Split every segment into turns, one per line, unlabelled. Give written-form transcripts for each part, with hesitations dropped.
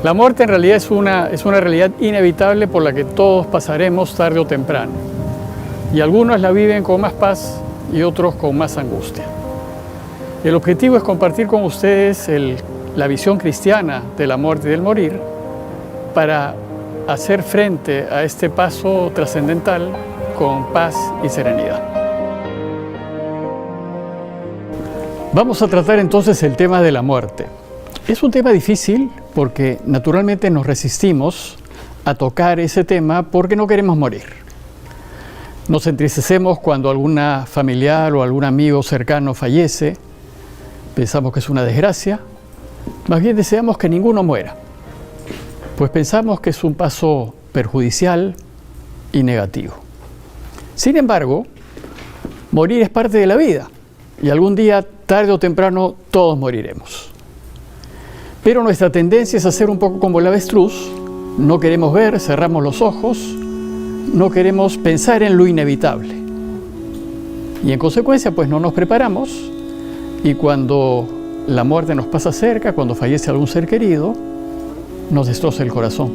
La muerte en realidad es una realidad inevitable por la que todos pasaremos tarde o temprano. Y algunos la viven con más paz y otros con más angustia. El objetivo es compartir con ustedes la visión cristiana de la muerte y del morir para hacer frente a este paso trascendental con paz y serenidad. Vamos a tratar entonces el tema de la muerte. Es un tema difícil porque naturalmente nos resistimos a tocar ese tema porque no queremos morir. Nos entristecemos cuando alguna familiar o algún amigo cercano fallece, pensamos que es una desgracia, más bien deseamos que ninguno muera, pues pensamos que es un paso perjudicial y negativo. Sin embargo, morir es parte de la vida y algún día, tarde o temprano, todos moriremos. Pero nuestra tendencia es hacer un poco como el avestruz, no queremos ver, cerramos los ojos, no queremos pensar en lo inevitable. Y en consecuencia, pues no nos preparamos y cuando la muerte nos pasa cerca, cuando fallece algún ser querido, nos destroza el corazón.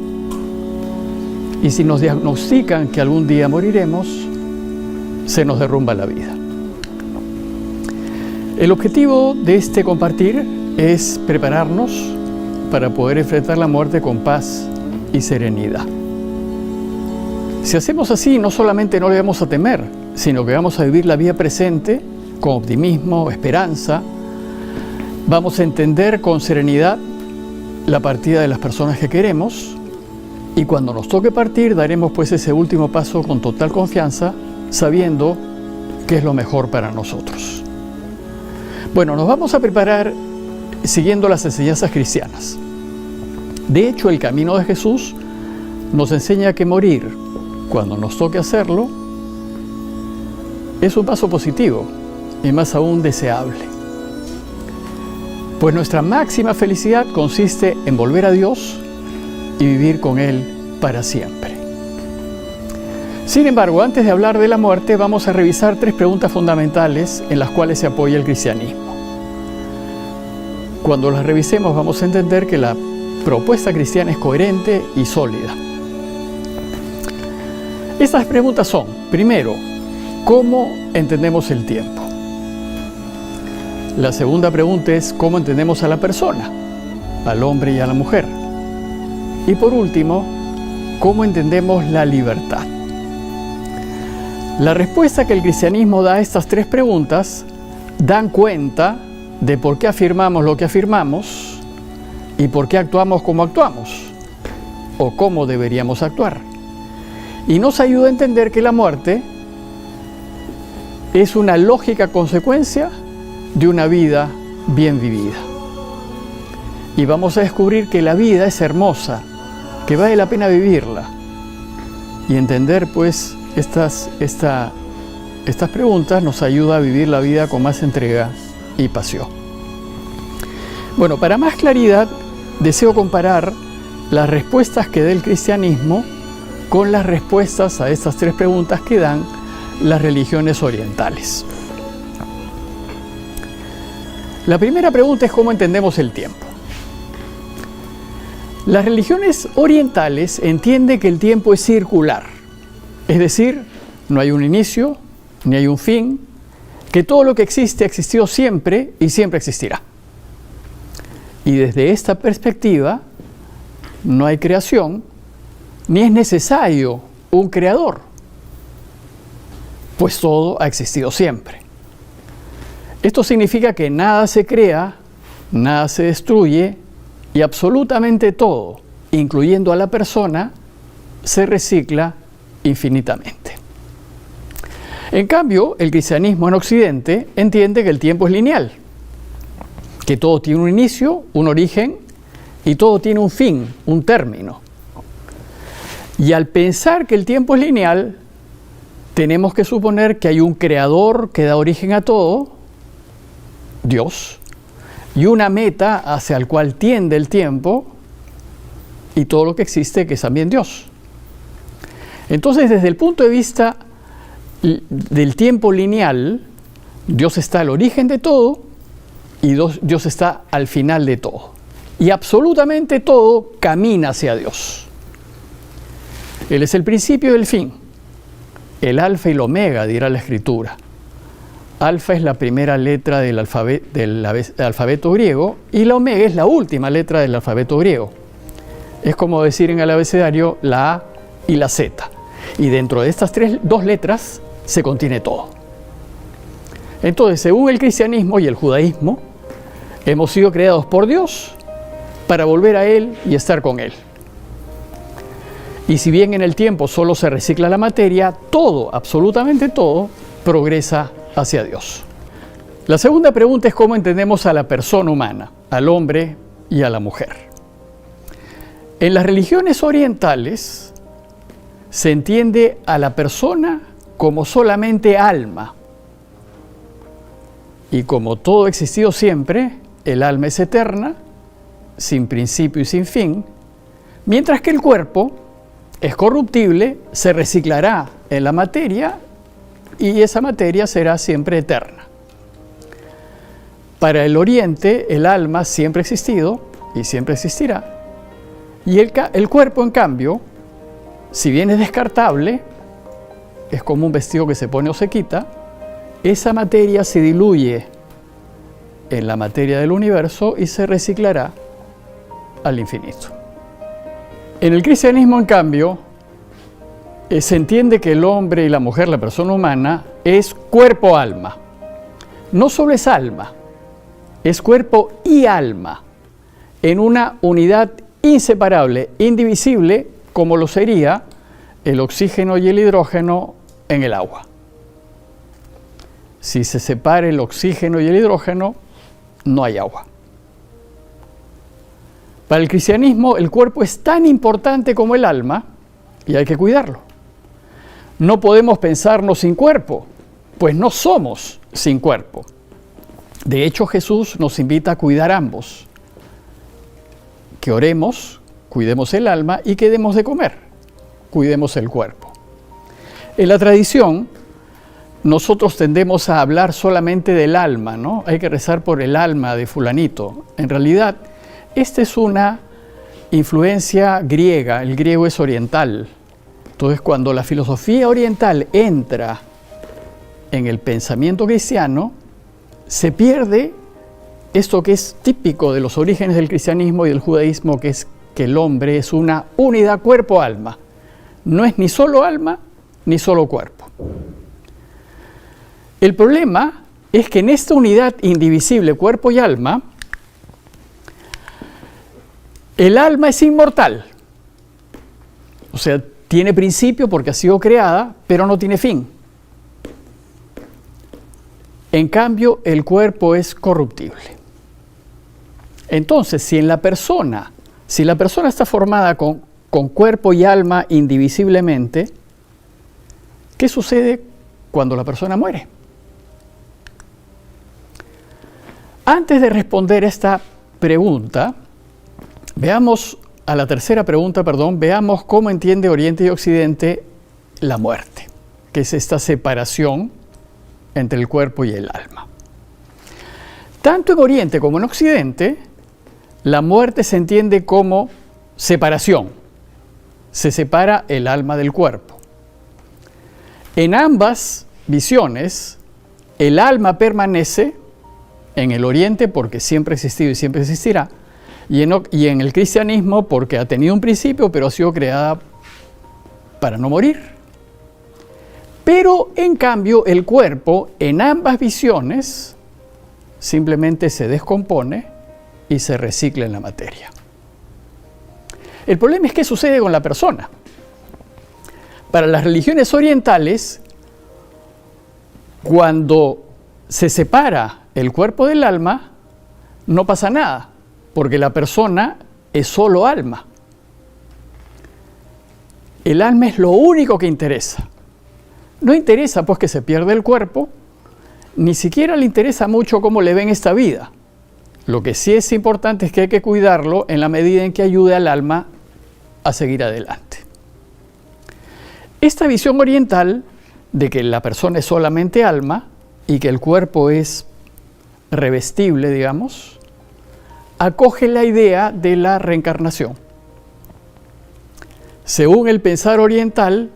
Y si nos diagnostican que algún día moriremos, se nos derrumba la vida. El objetivo de este compartir es prepararnos para poder enfrentar la muerte con paz y serenidad. Si hacemos así, no solamente no le vamos a temer, sino que vamos a vivir la vida presente con optimismo, esperanza. Vamos a entender con serenidad la partida de las personas que queremos y cuando nos toque partir daremos pues ese último paso con total confianza, sabiendo que es lo mejor para nosotros. Bueno, nos vamos a preparar siguiendo las enseñanzas cristianas. De hecho, el camino de Jesús nos enseña que morir, cuando nos toque hacerlo, es un paso positivo y más aún deseable. Pues nuestra máxima felicidad consiste en volver a Dios y vivir con Él para siempre. Sin embargo, antes de hablar de la muerte, vamos a revisar 3 preguntas fundamentales en las cuales se apoya el cristianismo. Cuando las revisemos vamos a entender que la propuesta cristiana es coherente y sólida. Estas preguntas son, primero, ¿cómo entendemos el tiempo? La segunda pregunta es, ¿cómo entendemos a la persona, al hombre y a la mujer? Y por último, ¿cómo entendemos la libertad? La respuesta que el cristianismo da a estas 3 preguntas dan cuenta de por qué afirmamos lo que afirmamos y por qué actuamos como actuamos, o cómo deberíamos actuar. Y nos ayuda a entender que la muerte es una lógica consecuencia de una vida bien vivida. Y vamos a descubrir que la vida es hermosa, que vale la pena vivirla. Y entender pues estas preguntas nos ayuda a vivir la vida con más entrega y pasión. Bueno, para más claridad, deseo comparar las respuestas que da el cristianismo con las respuestas a estas 3 preguntas que dan las religiones orientales. La primera pregunta es ¿cómo entendemos el tiempo? Las religiones orientales entienden que el tiempo es circular, es decir, no hay un inicio ni hay un fin, que todo lo que existe ha existido siempre y siempre existirá. Y desde esta perspectiva, no hay creación, ni es necesario un creador, pues todo ha existido siempre. Esto significa que nada se crea, nada se destruye, y absolutamente todo, incluyendo a la persona, se recicla infinitamente. En cambio, el cristianismo en Occidente entiende que el tiempo es lineal, que todo tiene un inicio, un origen, y todo tiene un fin, un término. Y al pensar que el tiempo es lineal, tenemos que suponer que hay un creador que da origen a todo, Dios, y una meta hacia el cual tiende el tiempo y todo lo que existe, que es también Dios. Entonces, desde el punto de vista del tiempo lineal, Dios está al origen de todo y Dios está al final de todo. y absolutamente todo camina hacia Dios. Él es el principio y el fin, el alfa y el omega, dirá la Escritura. Alfa es la primera letra del alfabeto griego y la omega es la última letra del alfabeto griego. Es como decir en el abecedario la A y la Z. Y dentro de estas dos letras se contiene todo. Entonces, según el cristianismo y el judaísmo, hemos sido creados por Dios para volver a Él y estar con Él. Y si bien en el tiempo solo se recicla la materia, todo, absolutamente todo, progresa hacia Dios. La segunda pregunta es cómo entendemos a la persona humana, al hombre y a la mujer. En las religiones orientales se entiende a la persona como solamente alma. Y como todo ha existido siempre, el alma es eterna, sin principio y sin fin, mientras que el cuerpo es corruptible, se reciclará en la materia y esa materia será siempre eterna. Para el Oriente, el alma siempre ha existido y siempre existirá. Y el cuerpo, en cambio, si bien es descartable, es como un vestido que se pone o se quita, esa materia se diluye en la materia del universo y se reciclará al infinito. En el cristianismo, en cambio, se entiende que el hombre y la mujer, la persona humana, es cuerpo-alma. No solo es alma, es cuerpo y alma, en una unidad inseparable, indivisible, como lo sería el oxígeno y el hidrógeno en el agua. Si se separa el oxígeno y el hidrógeno, no hay agua. Para el cristianismo, el cuerpo es tan importante como el alma y hay que cuidarlo. No podemos pensarnos sin cuerpo, pues no somos sin cuerpo. De hecho, Jesús nos invita a cuidar ambos. Que oremos, cuidemos el alma y que demos de comer, cuidemos el cuerpo. En la tradición, nosotros tendemos a hablar solamente del alma, ¿no? Hay que rezar por el alma de fulanito. En realidad, esta es una influencia griega, el griego es oriental. Entonces, cuando la filosofía oriental entra en el pensamiento cristiano, se pierde esto que es típico de los orígenes del cristianismo y del judaísmo, que es que el hombre es una unidad cuerpo-alma. No es ni solo alma, ni solo cuerpo. El problema es que en esta unidad indivisible, cuerpo y alma, el alma es inmortal. O sea, tiene principio porque ha sido creada, pero no tiene fin. En cambio, el cuerpo es corruptible. Entonces, si la persona está formada con cuerpo y alma indivisiblemente, ¿qué sucede cuando la persona muere? Antes de responder esta pregunta, veamos cómo entiende Oriente y Occidente la muerte, que es esta separación entre el cuerpo y el alma. Tanto en Oriente como en Occidente, la muerte se entiende como separación. Se separa el alma del cuerpo. En ambas visiones, el alma permanece en el Oriente porque siempre ha existido y siempre existirá, y en el cristianismo porque ha tenido un principio, pero ha sido creada para no morir. Pero, en cambio, el cuerpo, en ambas visiones, simplemente se descompone y se recicla en la materia. El problema es qué sucede con la persona. Para las religiones orientales, cuando se separa el cuerpo del alma, no pasa nada, porque la persona es solo alma. El alma es lo único que interesa. No interesa pues que se pierda el cuerpo, ni siquiera le interesa mucho cómo le ven esta vida. Lo que sí es importante es que hay que cuidarlo en la medida en que ayude al alma a seguir adelante. Esta visión oriental de que la persona es solamente alma y que el cuerpo es revestible, digamos, acoge la idea de la reencarnación. Según el pensar oriental,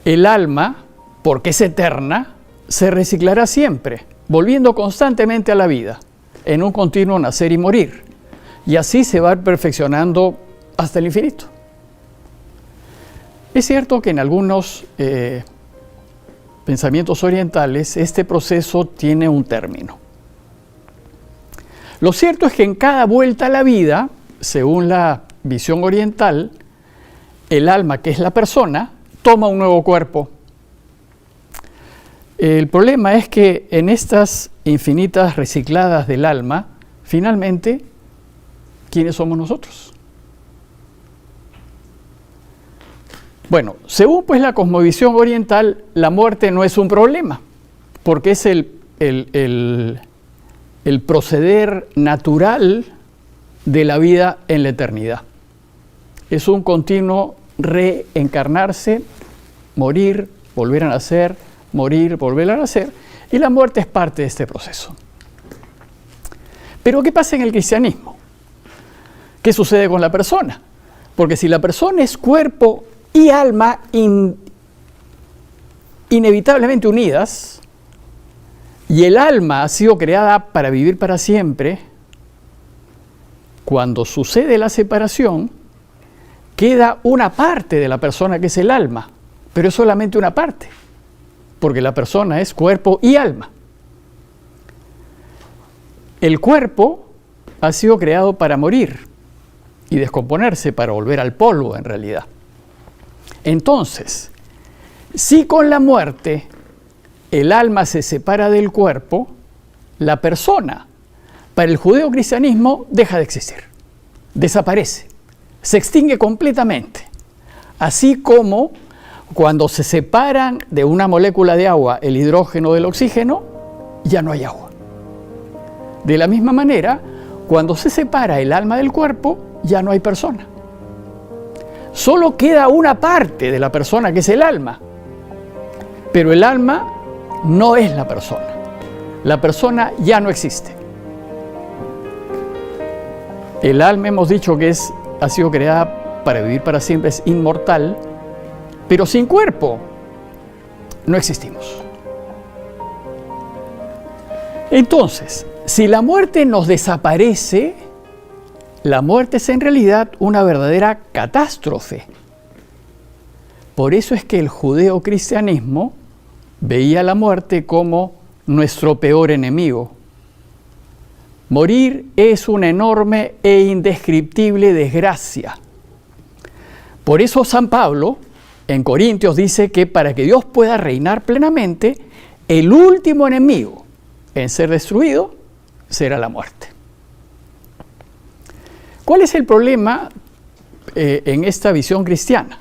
el alma, porque es eterna, se reciclará siempre, volviendo constantemente a la vida, en un continuo nacer y morir. Y así se va perfeccionando hasta el infinito. Es cierto que en algunos pensamientos orientales este proceso tiene un término. Lo cierto es que en cada vuelta a la vida, según la visión oriental, el alma, que es la persona, toma un nuevo cuerpo. El problema es que en estas infinitas recicladas del alma, finalmente, ¿quiénes somos nosotros? Bueno, según pues la cosmovisión oriental, la muerte no es un problema, porque es el proceder natural de la vida en la eternidad. Es un continuo reencarnarse, morir, volver a nacer, morir, volver a nacer, y la muerte es parte de este proceso. Pero ¿qué pasa en el cristianismo? ¿Qué sucede con la persona? Porque si la persona es cuerpo y alma inevitablemente unidas, y el alma ha sido creada para vivir para siempre, cuando sucede la separación, queda una parte de la persona que es el alma, pero es solamente una parte, porque la persona es cuerpo y alma. El cuerpo ha sido creado para morir y descomponerse, para volver al polvo en realidad. Entonces, si con la muerte el alma se separa del cuerpo, la persona, para el judeocristianismo, deja de existir, desaparece, se extingue completamente. Así como cuando se separan de una molécula de agua el hidrógeno del oxígeno, ya no hay agua. De la misma manera, cuando se separa el alma del cuerpo, ya no hay persona. Solo queda una parte de la persona, que es el alma. Pero el alma no es la persona. La persona ya no existe. El alma, hemos dicho que ha sido creada para vivir para siempre, es inmortal, pero sin cuerpo no existimos. Entonces, si la muerte nos desaparece, la muerte es en realidad una verdadera catástrofe. Por eso es que el judeocristianismo veía la muerte como nuestro peor enemigo. Morir es una enorme e indescriptible desgracia. Por eso San Pablo en Corintios dice que para que Dios pueda reinar plenamente, el último enemigo en ser destruido será la muerte. ¿Cuál es el problema en esta visión cristiana?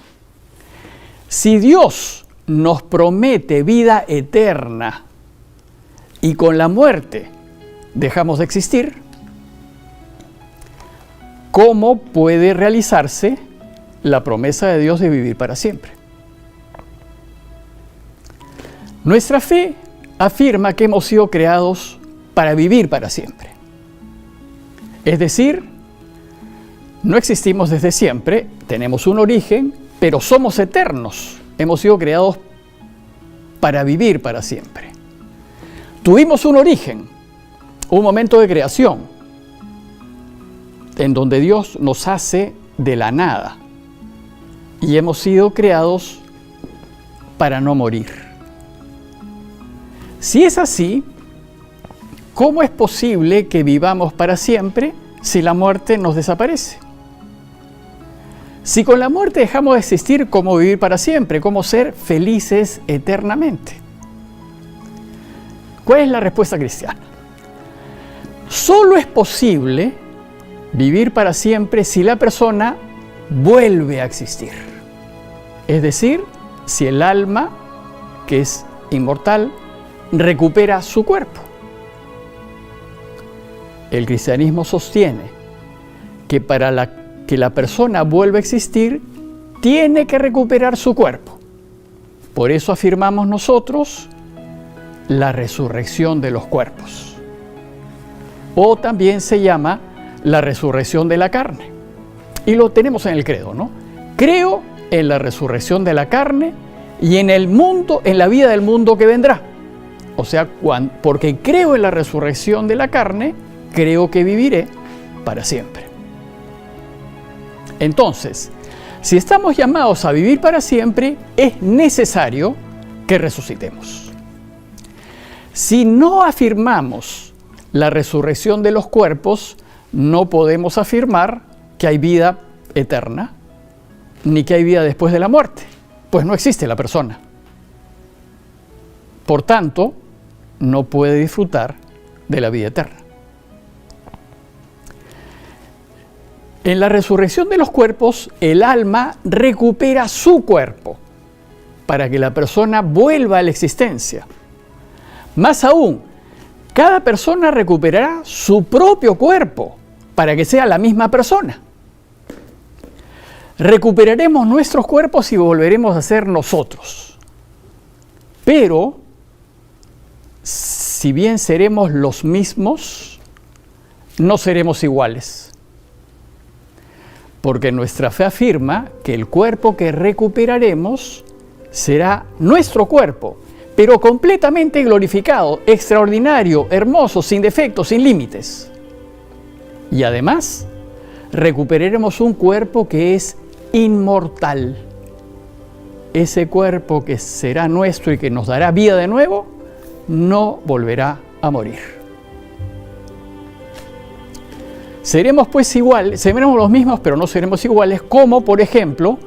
Si Dios nos promete vida eterna y con la muerte dejamos de existir, ¿cómo puede realizarse la promesa de Dios de vivir para siempre? Nuestra fe afirma que hemos sido creados para vivir para siempre. Es decir, no existimos desde siempre, tenemos un origen, pero somos eternos. Hemos sido creados para vivir para siempre. Tuvimos un origen, un momento de creación, en donde Dios nos hace de la nada. Y hemos sido creados para no morir. Si es así, ¿cómo es posible que vivamos para siempre si la muerte nos desaparece? Si con la muerte dejamos de existir, ¿cómo vivir para siempre? ¿Cómo ser felices eternamente? ¿Cuál es la respuesta cristiana? Solo es posible vivir para siempre si la persona vuelve a existir. Es decir, si el alma, que es inmortal, recupera su cuerpo. El cristianismo sostiene que para que la persona vuelva a existir, tiene que recuperar su cuerpo. Por eso afirmamos nosotros la resurrección de los cuerpos. O también se llama la resurrección de la carne. Y lo tenemos en el credo, ¿no? Creo en la resurrección de la carne y en el mundo, en la vida del mundo que vendrá. O sea, porque creo en la resurrección de la carne, creo que viviré para siempre. Entonces, si estamos llamados a vivir para siempre, es necesario que resucitemos. Si no afirmamos la resurrección de los cuerpos, no podemos afirmar que hay vida eterna, ni que hay vida después de la muerte, pues no existe la persona. Por tanto, no puede disfrutar de la vida eterna. En la resurrección de los cuerpos, el alma recupera su cuerpo para que la persona vuelva a la existencia. Más aún, cada persona recuperará su propio cuerpo para que sea la misma persona. Recuperaremos nuestros cuerpos y volveremos a ser nosotros. Pero, si bien seremos los mismos, no seremos iguales. Porque nuestra fe afirma que el cuerpo que recuperaremos será nuestro cuerpo, pero completamente glorificado, extraordinario, hermoso, sin defectos, sin límites. Y además, recuperaremos un cuerpo que es inmortal. Ese cuerpo que será nuestro y que nos dará vida de nuevo, no volverá a morir. Seremos pues iguales, seremos los mismos, pero no seremos iguales, como por ejemplo,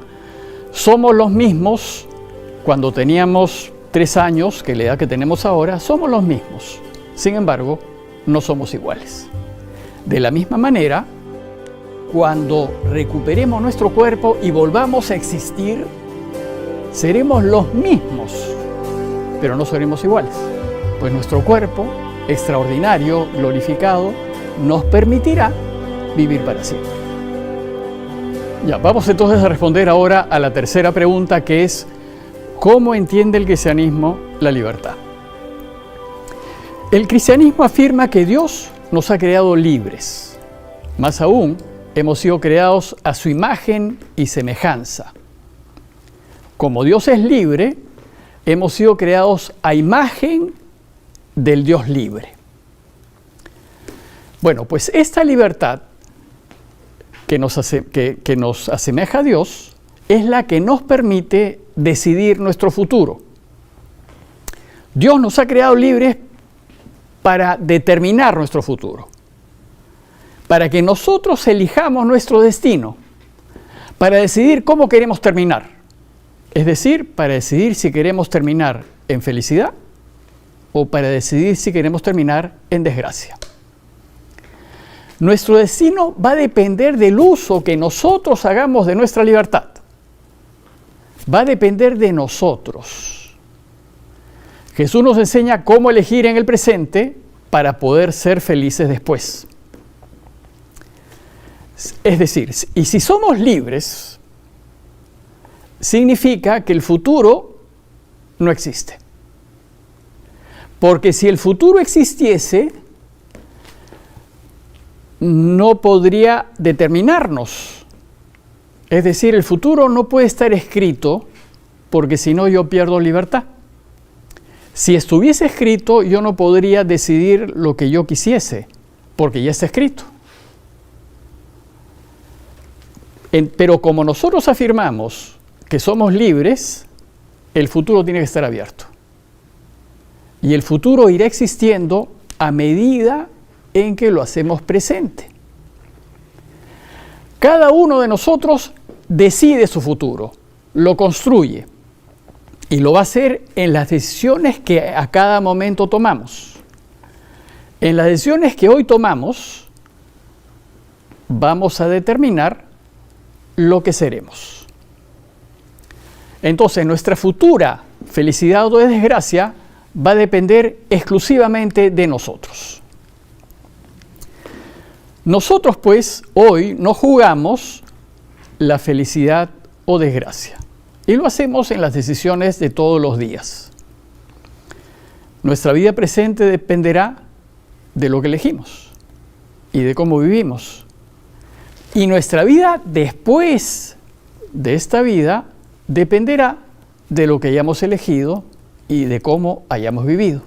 somos los mismos cuando teníamos 3 años, que la edad que tenemos ahora, somos los mismos. Sin embargo, no somos iguales. De la misma manera, cuando recuperemos nuestro cuerpo y volvamos a existir, seremos los mismos, pero no seremos iguales. Pues nuestro cuerpo, extraordinario, glorificado, nos permitirá vivir para siempre. Ya, vamos entonces a responder ahora a la tercera pregunta, que es: ¿cómo entiende el cristianismo la libertad? El cristianismo afirma que Dios nos ha creado libres. Más aún, hemos sido creados a su imagen y semejanza. Como Dios es libre, hemos sido creados a imagen del Dios libre. Bueno, pues esta libertad que nos asemeja a Dios es la que nos permite decidir nuestro futuro. Dios nos ha creado libres para determinar nuestro futuro, para que nosotros elijamos nuestro destino, para decidir cómo queremos terminar. Es decir, para decidir si queremos terminar en felicidad o para decidir si queremos terminar en desgracia. Nuestro destino va a depender del uso que nosotros hagamos de nuestra libertad. Va a depender de nosotros. Jesús nos enseña cómo elegir en el presente para poder ser felices después. Es decir, y si somos libres, significa que el futuro no existe. Porque si el futuro existiese, no podría determinarnos. Es decir, el futuro no puede estar escrito porque si no yo pierdo libertad. Si estuviese escrito, yo no podría decidir lo que yo quisiese porque ya está escrito. Pero como nosotros afirmamos que somos libres, el futuro tiene que estar abierto. Y el futuro irá existiendo a medida en que lo hacemos presente. Cada uno de nosotros decide su futuro, lo construye y lo va a hacer en las decisiones que a cada momento tomamos. En las decisiones que hoy tomamos, vamos a determinar lo que seremos. Entonces, nuestra futura felicidad o desgracia va a depender exclusivamente de nosotros. Nosotros, pues, hoy no jugamos la felicidad o desgracia. Y lo hacemos en las decisiones de todos los días. Nuestra vida presente dependerá de lo que elegimos y de cómo vivimos Y nuestra vida después de esta vida dependerá de lo que hayamos elegido y de cómo hayamos vivido.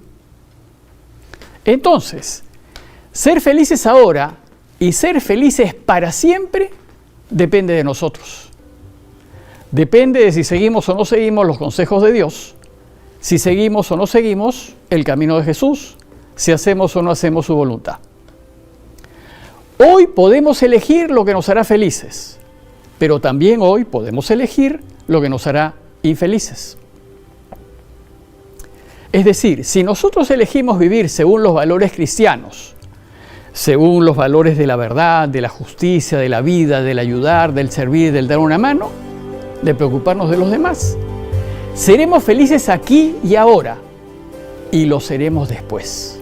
Entonces, ser felices ahora y ser felices para siempre depende de nosotros. Depende de si seguimos o no seguimos los consejos de Dios, si seguimos o no seguimos el camino de Jesús, si hacemos o no hacemos su voluntad. Hoy podemos elegir lo que nos hará felices, pero también hoy podemos elegir lo que nos hará infelices. Es decir, si nosotros elegimos vivir según los valores cristianos, según los valores de la verdad, de la justicia, de la vida, del ayudar, del servir, del dar una mano, de preocuparnos de los demás, seremos felices aquí y ahora, y lo seremos después.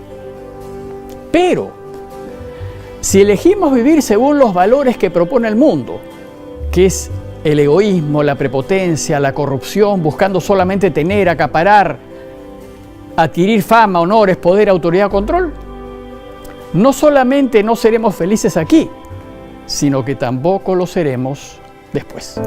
Pero, si elegimos vivir según los valores que propone el mundo, que es el egoísmo, la prepotencia, la corrupción, buscando solamente tener, acaparar, adquirir fama, honores, poder, autoridad, control, no solamente no seremos felices aquí, sino que tampoco lo seremos después.